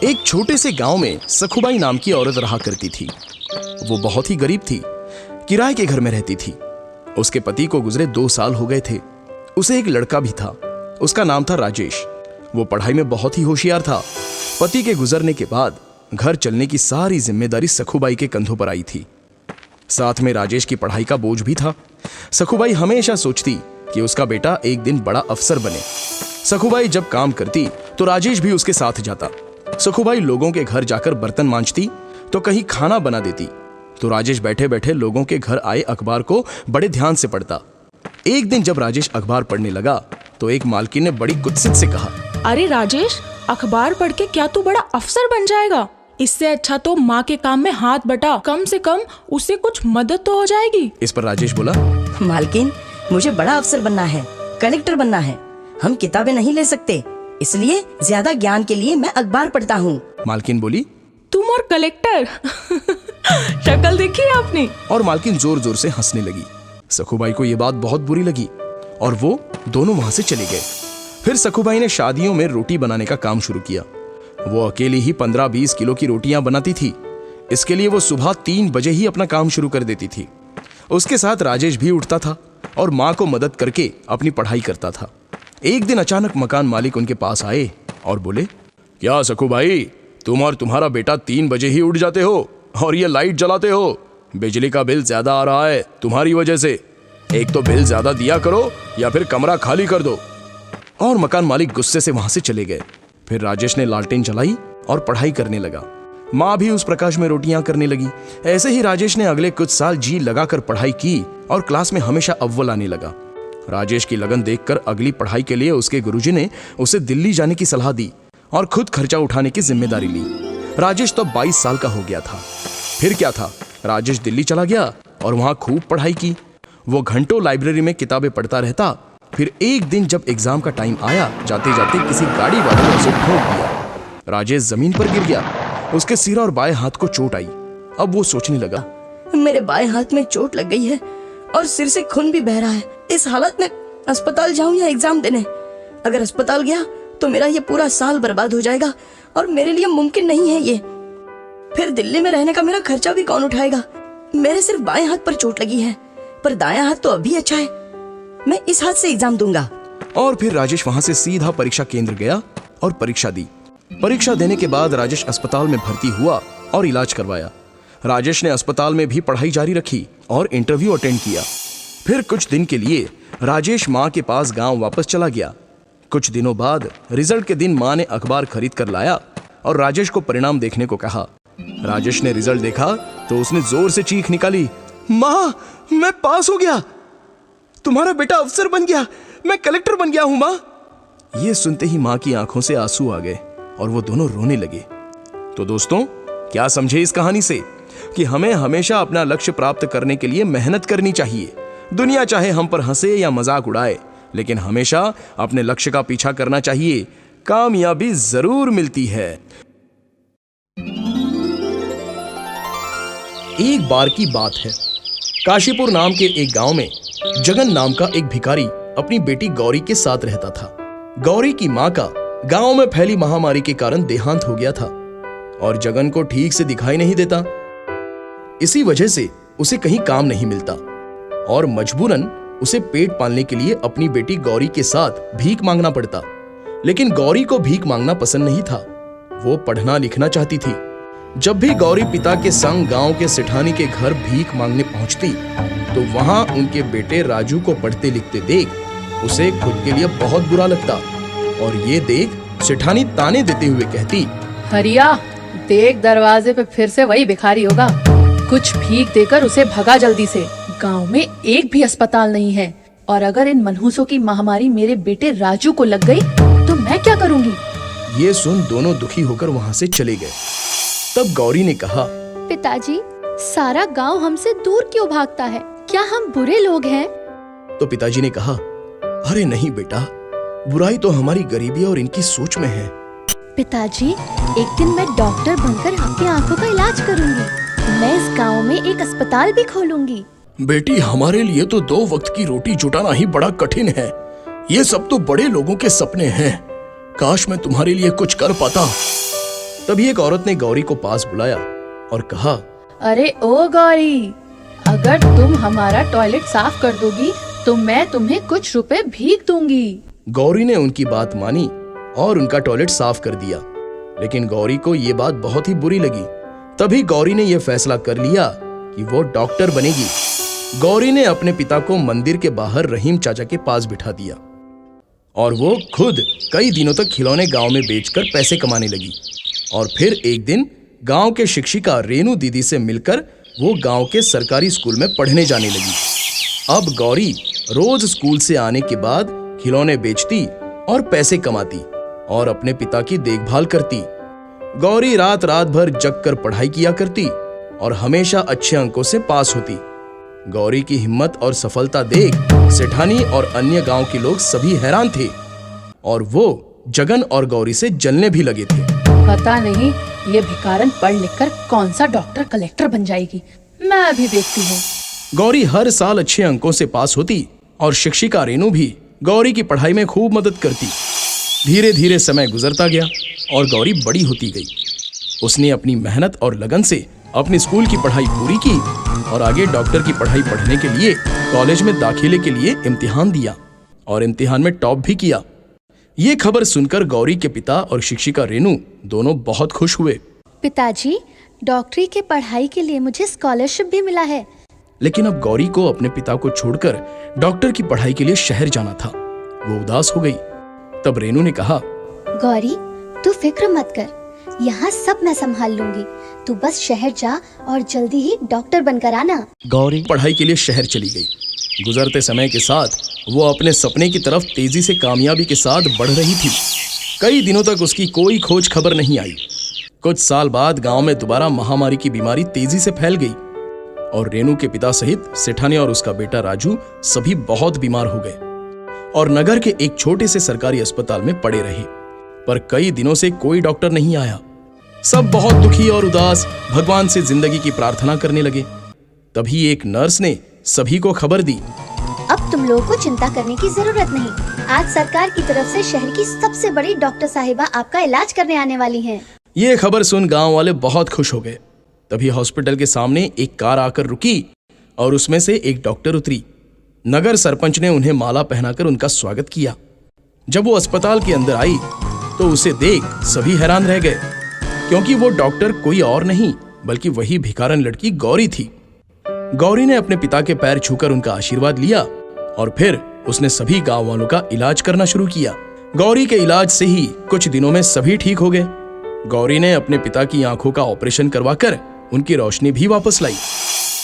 एक छोटे से गांव में सखुबाई नाम की औरत रहा करती थी। वो बहुत ही गरीब थी, किराए के घर में रहती थी। उसके पति को गुजरे 2 साल हो गए थे। उसे एक लड़का भी था, उसका नाम था राजेश। वो पढ़ाई में बहुत ही होशियार था। पति के गुजरने के बाद घर चलने की सारी जिम्मेदारी सखुबाई के कंधों पर आई थी। साथ में राजेश की पढ़ाई का बोझ भी था। सखुबाई हमेशा सोचती कि उसका बेटा एक दिन बड़ा अफसर बने। सखुबाई जब काम करती तो राजेश भी उसके साथ जाता। सखुबाई लोगों के घर जाकर बर्तन मांजती तो कहीं खाना बना देती, तो राजेश बैठे बैठे लोगों के घर आए अखबार को बड़े ध्यान से पढ़ता। एक दिन जब राजेश अखबार पढ़ने लगा तो एक मालकिन ने बड़ी कुत्सित से कहा, अरे राजेश, अखबार पढ़ के क्या तू बड़ा अफसर बन जाएगा? इससे अच्छा तो माँ के काम में हाथ बटा, कम से कम उससे कुछ मदद तो हो जाएगी। इस पर राजेश बोला, मालकिन, मुझे बड़ा अफसर बनना है, कलेक्टर बनना है। हम किताबें नहीं ले सकते, इसलिए ज्यादा ज्ञान के लिए मैं अखबार पढ़ता हूँ। मालकिन बोली, तुम और कलेक्टर शक्ल देखी है आपने? और मालकिन जोर जोर से हंसने लगी। सखुबाई को यह बात बहुत बुरी लगी और वो दोनों वहां से चले गए। फिर सखुबाई ने शादियों में रोटी बनाने का काम शुरू किया। वो अकेली ही 15-20 किलो की रोटियां बनाती थी। इसके लिए वो सुबह 3 बजे ही अपना काम शुरू कर देती थी। उसके साथ राजेश भी उठता था और माँ को मदद करके अपनी पढ़ाई करता था। एक दिन अचानक मकान मालिक उनके पास आए और बोले, क्या सखुबाई, तुम और तुम्हारा बेटा 3 बजे ही उठ जाते हो और ये लाइट जलाते हो? बिजली का बिल ज्यादा आ रहा है तुम्हारी वजह से। एक तो बिल ज्यादा दिया करो या फिर कमरा खाली कर दो। और मकान मालिक गुस्से से वहां से चले गए। फिर राजेश ने लालटेन जलाई और पढ़ाई करने लगा। माँ भी उस प्रकाश में रोटियां करने लगी। ऐसे ही राजेश ने अगले कुछ साल जी लगाकर पढ़ाई की और क्लास में हमेशा अव्वल आने लगा। राजेश की लगन देखकर अगली पढ़ाई के लिए उसके गुरुजी ने उसे दिल्ली जाने की सलाह दी और खुद खर्चा उठाने की जिम्मेदारी ली। राजेश तो 22 साल का हो गया था। फिर क्या था, राजेश दिल्ली चला गया और वहां खूब पढ़ाई की। वो घंटों लाइब्रेरी में किताबें पढ़ता रहता। फिर एक दिन जब एग्जाम का टाइम आया, जाते जाते किसी गाड़ी वाले ने उसे ठोक दिया। राजेश जमीन पर गिर गया। उसके सिर और बाएं हाथ को चोट आई। अब वो सोचने लगा, मेरे बाएं हाथ में चोट लग गई है और सिर से खून भी बह रहा है। इस हालत में अस्पताल जाऊं या एग्जाम देने? अगर अस्पताल गया तो मेरा ये पूरा साल बर्बाद हो जाएगा और मेरे लिए मुमकिन नहीं है ये। फिर दिल्ली में रहने का मेरा खर्चा भी कौन उठाएगा? मेरे सिर्फ बाएं हाथ पर चोट लगी है, पर दायां हाथ तो अभी अच्छा है। मैं इस हाथ से एग्जाम दूंगा। और फिर राजेश वहां से सीधा परीक्षा केंद्र गया और परीक्षा दी। परीक्षा देने के बाद राजेश अस्पताल में भर्ती हुआ और इलाज करवाया। राजेश ने अस्पताल में भी पढ़ाई जारी रखी और इंटरव्यू अटेंड किया। फिर कुछ दिन के लिए राजेश माँ के पास गांव वापस चला गया। कुछ दिनों बाद रिजल्ट के दिन माँ ने अखबार खरीद कर लाया और राजेश को परिणाम देखने को कहा। राजेश ने रिजल्ट देखा तो उसने जोर से चीख निकाली, माँ, मैं पास हो गया, तुम्हारा बेटा अफसर बन गया, मैं कलेक्टर बन गया हूं माँ। ये सुनते ही माँ की आंखों से आंसू आ गए और वो दोनों रोने लगे। तो दोस्तों, क्या समझे इस कहानी से कि हमें हमेशा अपना लक्ष्य प्राप्त करने के लिए मेहनत करनी चाहिए। दुनिया चाहे हम पर हंसे या मजाक उड़ाए, लेकिन हमेशा अपने लक्ष्य का पीछा करना चाहिए। कामयाबी जरूर मिलती है। एक बार की बात है, काशीपुर नाम के एक गांव में जगन नाम का एक भिखारी अपनी बेटी गौरी के साथ रहता था। गौरी की मां का गांव में फैली महामारी के कारण देहांत हो गया था और जगन को ठीक से दिखाई नहीं देता। इसी वजह से उसे कहीं काम नहीं मिलता और मजबूरन उसे पेट पालने के लिए अपनी बेटी गौरी के साथ भीख मांगना पड़ता। लेकिन गौरी को भीख मांगना पसंद नहीं था। वो पढ़ना लिखना चाहती थी। जब भी गौरी पिता के संग गांव के सेठानी के घर भीख मांगने पहुंचती तो वहां उनके बेटे राजू को पढ़ते लिखते देख उसे खुद के लिए बहुत बुरा लगता और ये देख सेठानी ताने देते हुए कहती, हरिया, देख दरवाजे पे फिर से वही भिखारी होगा। कुछ भीख देकर उसे भगा जल्दी से। गांव में एक भी अस्पताल नहीं है और अगर इन मनहूसों की महामारी मेरे बेटे राजू को लग गई तो मैं क्या करूंगी? ये सुन दोनों दुखी होकर वहां से चले गए। तब गौरी ने कहा, पिताजी, सारा गांव हमसे दूर क्यों भागता है? क्या हम बुरे लोग हैं? तो पिताजी ने कहा, अरे नहीं बेटा, बुराई तो हमारी गरीबी और इनकी सोच में है। पिताजी, एक दिन मैं डॉक्टर बनकर आपकी आंखों का इलाज करूंगी। मैं इस गांव में एक अस्पताल भी खोलूंगी। बेटी, हमारे लिए तो 2 वक्त की रोटी जुटाना ही बड़ा कठिन है। ये सब तो बड़े लोगों के सपने हैं। काश मैं तुम्हारे लिए कुछ कर पाता। तभी एक औरत ने गौरी को पास बुलाया और कहा, अरे ओ गौरी, अगर तुम हमारा टॉयलेट साफ कर दोगी तो मैं तुम्हें कुछ रुपए भीख दूंगी। गौरी ने उनकी बात मानी और उनका टॉयलेट साफ कर दिया। लेकिन गौरी को ये बात बहुत ही बुरी लगी। तभी गौरी ने यह फैसला कर लिया कि वो डॉक्टर बनेगी। गौरी ने अपने पिता को मंदिर के बाहर रहीम चाचा के पास बिठा दिया और वो खुद कई दिनों तक खिलौने गांव में बेचकर पैसे कमाने लगी। और फिर एक दिन गांव के शिक्षिका रेनू दीदी से मिलकर वो गांव के सरकारी स्कूल में पढ़ने जाने लगी। अब गौरी रोज स्कूल से आने के बाद खिलौने बेचती और पैसे कमाती और अपने पिता की देखभाल करती। गौरी रात रात भर जग कर पढ़ाई किया करती और हमेशा अच्छे अंकों से पास होती। गौरी की हिम्मत और सफलता देख सेठानी और अन्य गांव के लोग सभी हैरान थे और वो जगन और गौरी से जलने भी लगे थे। पता नहीं ये भिखारन पढ़ लिखकर कौन सा डॉक्टर कलेक्टर बन जाएगी, मैं अभी देखती हूँ। गौरी हर साल अच्छे अंकों से पास होती और शिक्षिका रेनू भी गौरी की पढ़ाई में खूब मदद करती। धीरे धीरे समय गुजरता गया और गौरी बड़ी होती गई। उसने अपनी मेहनत और लगन से अपनी स्कूल की पढ़ाई पूरी की और आगे डॉक्टर की पढ़ाई पढ़ने के लिए कॉलेज में दाखिले के लिए इम्तिहान दिया और इम्तिहान में टॉप भी किया। ये खबर सुनकर गौरी के पिता और शिक्षिका रेनू दोनों बहुत खुश हुए। पिताजी, डॉक्टरी के पढ़ाई के लिए मुझे स्कॉलरशिप भी मिला है। लेकिन अब गौरी को अपने पिता को छोड़कर डॉक्टर की पढ़ाई के लिए शहर जाना था। वो उदास हो गई। तब रेनू ने कहा, गौरी, तू फिक्र मत कर, यहाँ सब मैं संभाल लूंगी। तू बस शहर जा और जल्दी ही डॉक्टर बनकर आना। गौरी पढ़ाई के लिए शहर चली गई। गुजरते समय के साथ वो अपने सपने की तरफ तेजी से कामयाबी के साथ बढ़ रही थी। कई दिनों तक उसकी कोई खोज खबर नहीं आई। कुछ साल बाद गांव में दोबारा महामारी की बीमारी तेजी से फैल गई और रेनू के पिता सहित सेठानी और उसका बेटा राजू सभी बहुत बीमार हो गए और नगर के एक छोटे से सरकारी अस्पताल में पड़े रहे। पर कई दिनों से कोई डॉक्टर नहीं आया। सब बहुत दुखी और उदास भगवान से जिंदगी की प्रार्थना करने लगे। तभी एक नर्स ने सभी को खबर दी, अब तुम लोगों को चिंता करने की जरूरत नहीं। आज सरकार की तरफ से शहर की सबसे बड़ी डॉक्टर साहिबा आपका इलाज करने आने वाली हैं। ये खबर सुन गांव वाले बहुत खुश हो गए। तभी हॉस्पिटल के सामने एक कार आकर रुकी और उसमें से एक डॉक्टर उतरी। नगर सरपंच ने उन्हें माला पहनाकर उनका स्वागत किया। जब वो अस्पताल के अंदर आई तो उसे देख सभी हैरान रह गए, क्योंकि वो डॉक्टर कोई और नहीं बल्कि वही भिखारन लड़की गौरी थी। गौरी ने अपने पिता के पैर छूकर उनका आशीर्वाद लिया और फिर उसने सभी गांव वालों का इलाज करना शुरू किया। गौरी के इलाज से ही कुछ दिनों में सभी ठीक हो गए। गौरी ने अपने पिता की आंखों का ऑपरेशन करवाकर उनकी रोशनी भी वापस लाई।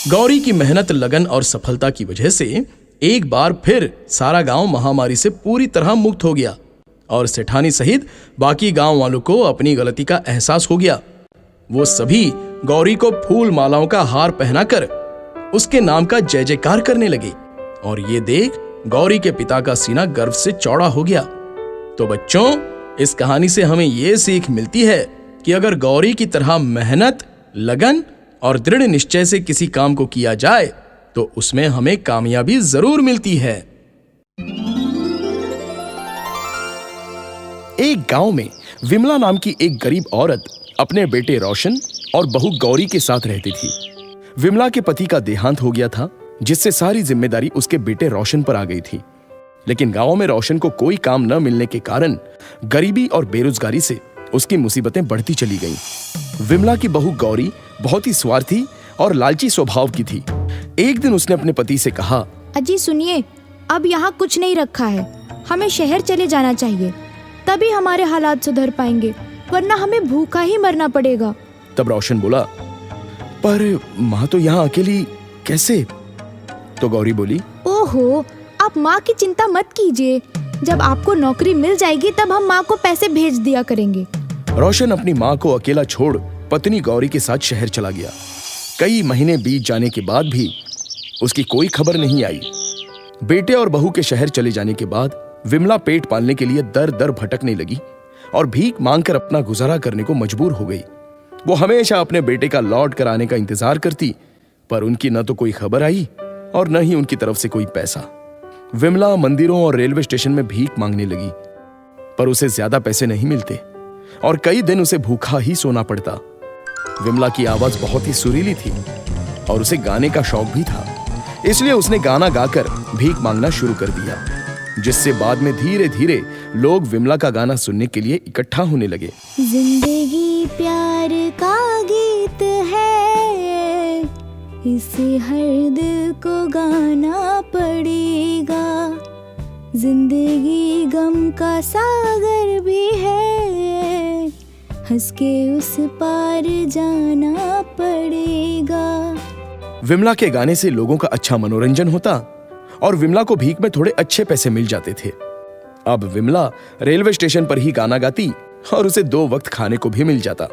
गौरी की मेहनत, लगन और सफलता की वजह से एक बार फिर सारा गांव महामारी से पूरी तरह मुक्त हो गया और सेठानी सहित बाकी गांव वालों को अपनी गलती का एहसास हो गया। वो सभी गौरी को फूल मालाओं का हार पहनाकर उसके नाम का जय जयकार करने लगे और ये देख गौरी के पिता का सीना गर्व से चौड़ा हो गया। तो बच्चों, इस कहानी से हमें ये सीख मिलती है कि अगर गौरी की तरह मेहनत, लगन और दृढ़ निश्चय से किसी काम को किया जाए तो उसमें हमें कामयाबी जरूर मिलती है। एक गांव में विमला नाम की एक गरीब औरत अपने बेटे रोशन और बहू गौरी के साथ रहती थी। विमला के पति का देहांत हो गया था, जिससे सारी जिम्मेदारी उसके बेटे रोशन पर आ गई थी। लेकिन गांव में रोशन को कोई काम न मिलने के कारण गरीबी और बेरोजगारी से उसकी मुसीबतें बढ़ती चली गईं। विमला की बहू गौरी बहुत ही स्वार्थी और लालची स्वभाव की थी। एक दिन उसने अपने पति से कहा, अजी सुनिए, अब यहाँ कुछ नहीं रखा है, हमें शहर चले जाना चाहिए, तभी हमारे हालात सुधर पाएंगे, वरना हमें भूखा ही मरना पड़ेगा। तब रोशन बोला, पर माँ तो यहाँ अकेली कैसे? तो गौरी बोली, ओहो, आप माँ की चिंता मत कीजिए, जब आपको नौकरी मिल जाएगी तब हम माँ को पैसे भेज दिया करेंगे। रोशन अपनी माँ को अकेला छोड़ पत्नी गौरी के साथ शहर चला गया। कई महीने बीत जाने के बाद भी उसकी कोई खबर नहीं आई। बेटे और बहू के शहर चले जाने के बाद विमला पेट पालने के लिए दर दर भटकने लगी और भीख मांगकर अपना गुजारा करने को मजबूर हो गई। वो हमेशा अपने बेटे का लौट कर आने का इंतजार करती, पर उनकी न तो कोई खबर आई और न ही उनकी तरफ से कोई पैसा। विमला मंदिरों और रेलवे स्टेशन में भीख मांगने लगी, पर उसे ज्यादा पैसे नहीं मिलते। और कई दिन उसे भूखा ही सोना पड़ता। विमला की आवाज बहुत ही सुरीली थी और उसे गाने का शौक भी था, इसलिए उसने गाना गाकर भीख मांगना शुरू कर दिया, जिससे बाद में धीरे धीरे लोग विमला का गाना सुनने के लिए इकट्ठा होने लगे। जिंदगी प्यार का गीत है, इसे हर दिल को गाना पड़ेगा। जिंदगी गम का सागर भी है, हंस के उस पार जाना पड़ेगा। विमला के गाने से लोगों का अच्छा मनोरंजन होता और विमला को भीख में थोड़े अच्छे पैसे मिल जाते थे। अब विमला रेलवे स्टेशन पर ही गाना गाती और उसे 2 वक्त खाने को भी मिल जाता।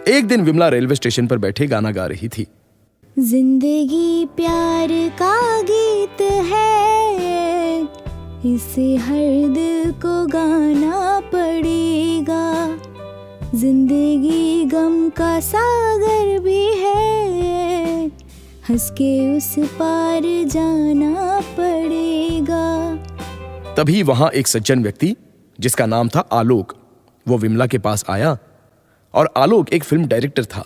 एक दिन विमला रेलवे स्टेशन पर बैठे गाना गा रही थी। जिंदगी प्यार का गीत है, इसे हर दिल को गाना पड़ेगा। जिंदगी गम का सागर भी है, हंस के उस पार जाना पड़ेगा। तभी वहां एक सज्जन व्यक्ति जिसका नाम था आलोक, वो विमला के पास आया। और आलोक एक फिल्म डायरेक्टर था।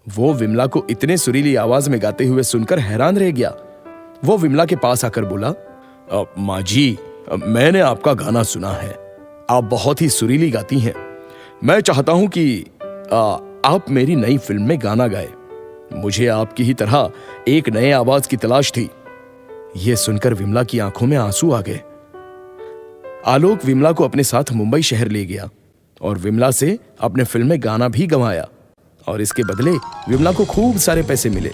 वो विमला को इतने सुरीली आवाज में गाते हुए सुनकर हैरान रह गया। वो विमला के पास आकर बोला, माँ जी, मैंने आपका गाना सुना है, आप बहुत ही सुरीली गाती हैं। मैं चाहता हूं कि आप मेरी नई फिल्म में गाना गाए। मुझे आपकी ही तरह एक नए आवाज की तलाश थी। यह सुनकर विमला की आंखों में आंसू आ गए। आलोक विमला को अपने साथ मुंबई शहर ले गया और विमला से अपने फिल्म में गाना भी गवाया और इसके बदले विमला को खूब सारे पैसे मिले।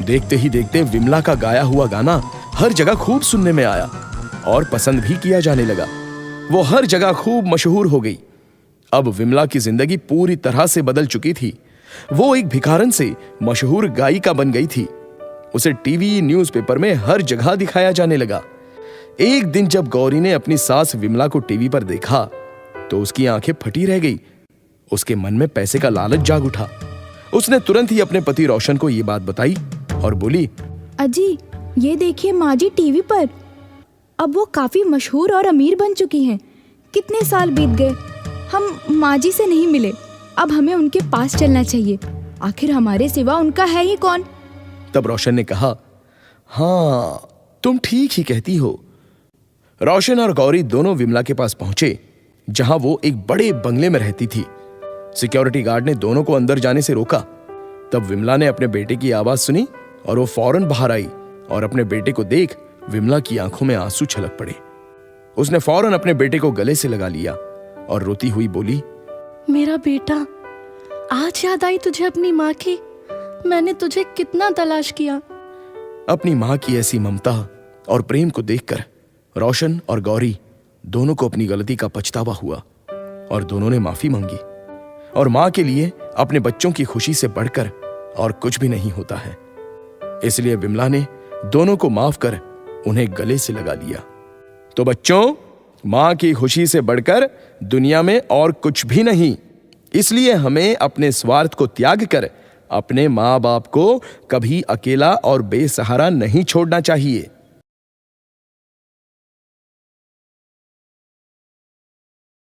देखते ही देखते विमला का गाया हुआ गाना हर जगह खूब सुनने में आया और पसंद भी किया जाने लगा। वो हर जगह खूब मशहूर हो गई। अब विमला की जिंदगी पूरी तरह से बदल चुकी थी। वो एक भिखारन से मशहूर गायिका बन गई थी। उसे टीवी, न्यूज़पेपर में हर जगह दिखाया जाने लगा। एक दिन जब गौरी ने अपनी सास विमला को टीवी पर देखा तो उसकी आंखें फटी रह गई। उसके मन में पैसे का लालच जाग उठा। उसने तुरंत ही अपने पति रोशन को ये बात बताई और बोली, अजी, ये देखिए माँ जी टीवी पर। अब वो काफी मशहूर और अमीर बन चुकी हैं। कितने साल बीत गए, हम माँ जी से नहीं मिले। अब हमें उनके पास चलना चाहिए। आखिर हमारे सिवा उनका है ही कौन। तब रोशन ने कहा, हाँ, तुम ठीक ही कहती हो। रोशन और गौरी दोनों विमला के पास पहुंचे, जहां वो एक बड़े बंगले में रहती थी। सिक्योरिटी गार्ड ने दोनों को अंदर जाने से रोका। तब विमला ने अपने बेटे की आवाज सुनी और वो फौरन बाहर आई और अपने बेटे को देख विमला की आंखों में आंसू छलक पड़े। उसने फौरन अपने बेटे को गले से लगा लिया और रोती हुई बोली, मेरा बेटा, आज याद आई तुझे अपनी माँ की? मैंने तुझे कितना तलाश किया। अपनी माँ की ऐसी ममता और प्रेम को देखकर रोशन और गौरी दोनों को अपनी गलती का पछतावा हुआ और दोनों ने माफी मांगी। और माँ के लिए अपने बच्चों की खुशी से बढ़कर और कुछ भी नहीं होता है। इसलिए विमला ने दोनों को माफ कर उन्हें गले से लगा लिया। तो बच्चों, माँ की खुशी से बढ़कर दुनिया में और कुछ भी नहीं। इसलिए हमें अपने स्वार्थ को त्याग कर अपने माँ बाप को कभी अकेला और बेसहारा नहीं छोड़ना चाहिए।